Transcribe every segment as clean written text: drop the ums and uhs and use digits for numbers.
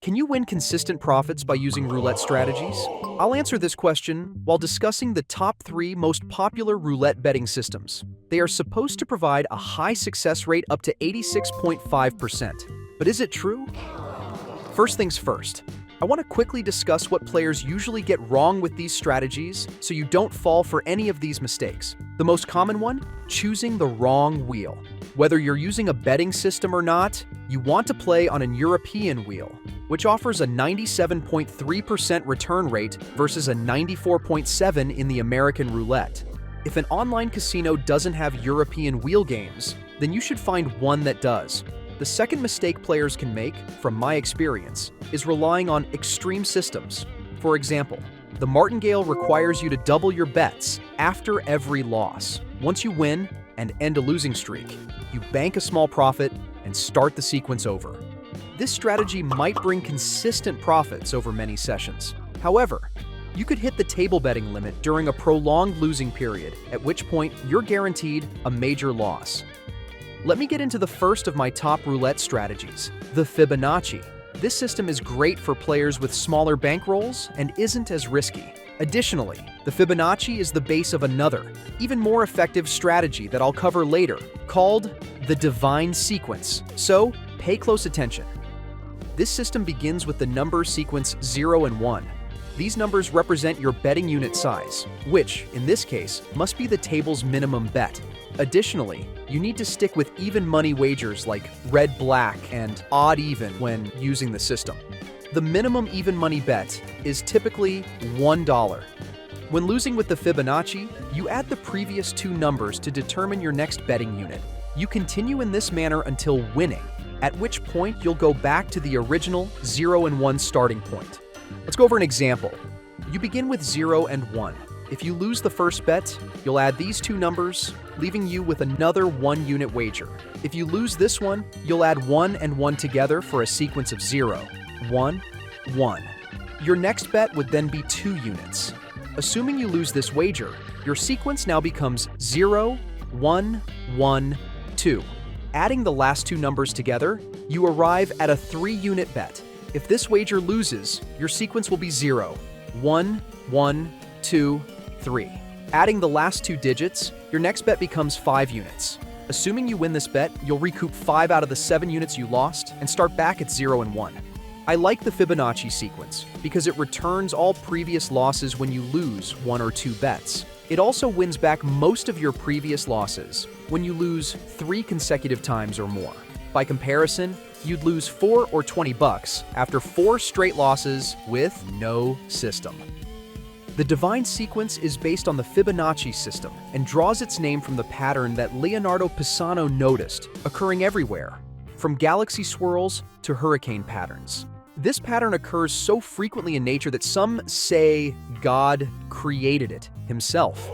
Can you win consistent profits by using roulette strategies? I'll answer this question while discussing the top 3 most popular roulette betting systems. They are supposed to provide a high success rate up to 86.5%. But is it true? First things first, I want to quickly discuss what players usually get wrong with these strategies so you don't fall for any of these mistakes. The most common one? Choosing the wrong wheel. Whether you're using a betting system or not, you want to play on an European wheel, which offers a 97.3% return rate versus a 94.7% in the American roulette. If an online casino doesn't have European wheel games, then you should find one that does. The second mistake players can make, from my experience, is relying on extreme systems. For example, the Martingale requires you to double your bets after every loss. Once you win and end a losing streak, you bank a small profit and start the sequence over. This strategy might bring consistent profits over many sessions. However, you could hit the table betting limit during a prolonged losing period, at which point you're guaranteed a major loss. Let me get into the first of my top roulette strategies, the Fibonacci. This system is great for players with smaller bankrolls and isn't as risky. Additionally, the Fibonacci is the base of another, even more effective strategy that I'll cover later, called the divine sequence. So, pay close attention. This system begins with the number sequence 0 and 1. These numbers represent your betting unit size, which, in this case, must be the table's minimum bet. Additionally, you need to stick with even money wagers like red-black and odd-even when using the system. The minimum even money bet is typically $1. When losing with the Fibonacci, you add the previous 2 numbers to determine your next betting unit. You continue in this manner until winning, at which point you'll go back to the original 0 and 1 starting point. Let's go over an example. You begin with 0 and 1. If you lose the first bet, you'll add these 2 numbers, leaving you with another 1-unit wager. If you lose this one, you'll add 1 and 1 together for a sequence of 0, 1, 1. Your next bet would then be 2 units. Assuming you lose this wager, your sequence now becomes 0, 1, 1, 2. Adding the last 2 numbers together, you arrive at a 3-unit bet. If this wager loses, your sequence will be 0, 1, 1, 2, 3. Adding the last 2 digits, your next bet becomes 5 units. Assuming you win this bet, you'll recoup 5 out of the 7 units you lost and start back at 0 and 1. I like the Fibonacci sequence because it returns all previous losses when you lose 1 or 2 bets. It also wins back most of your previous losses when you lose 3 consecutive times or more. By comparison, you'd lose $4 or $20 after 4 straight losses with no system. The divine sequence is based on the Fibonacci system and draws its name from the pattern that Leonardo Pisano noticed, occurring everywhere, from galaxy swirls to hurricane patterns. This pattern occurs so frequently in nature that some say God created it himself,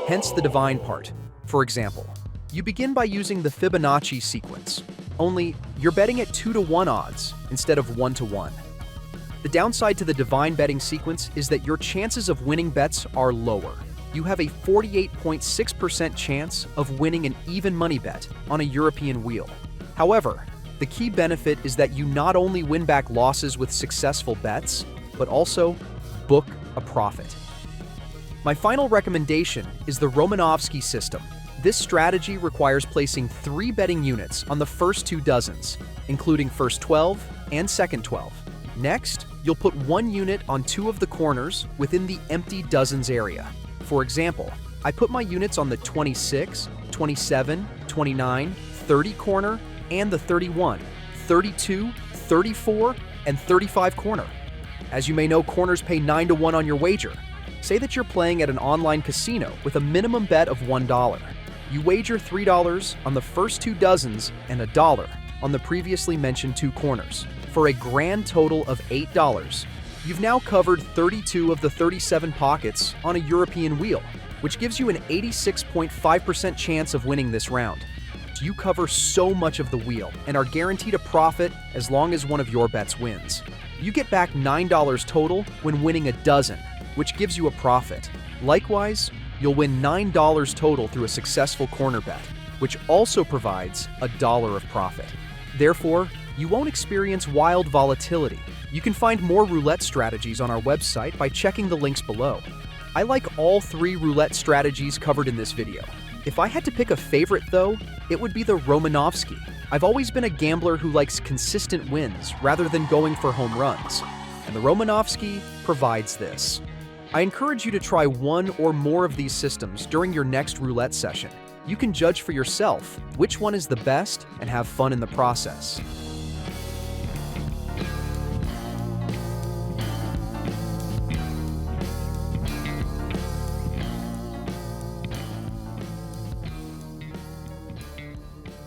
hence the divine part. For example, you begin by using the Fibonacci sequence, only you're betting at 2 to 1 odds instead of 1 to 1. The downside to the divine betting sequence is that your chances of winning bets are lower. You have a 48.6% chance of winning an even money bet on a European wheel. However, the key benefit is that you not only win back losses with successful bets, but also book a profit. My final recommendation is the Romanovsky system. This strategy requires placing 3 betting units on the first 2 dozens, including first 12 and second 12. Next, you'll put 1 unit on 2 of the corners within the empty dozens area. For example, I put my units on the 26, 27, 29, 30 corner and the 31, 32, 34, and 35 corner. As you may know, corners pay 9 to 1 on your wager. Say that you're playing at an online casino with a minimum bet of $1. You wager $3 on the first 2 dozens and $1 on the previously mentioned 2 corners, for a grand total of $8. You've now covered 32 of the 37 pockets on a European wheel, which gives you an 86.5% chance of winning this round. You cover so much of the wheel and are guaranteed a profit as long as one of your bets wins. You get back $9 total when winning a dozen, which gives you a profit. Likewise, you'll win $9 total through a successful corner bet, which also provides $1 of profit. Therefore, you won't experience wild volatility, You can find more roulette strategies on our website by checking the links below. I like all 3 roulette strategies covered in this video. If I had to pick a favorite though, it would be the Romanovsky. I've always been a gambler who likes consistent wins rather than going for home runs, and the Romanovsky provides this. I encourage you to try one or more of these systems during your next roulette session. You can judge for yourself which one is the best and have fun in the process.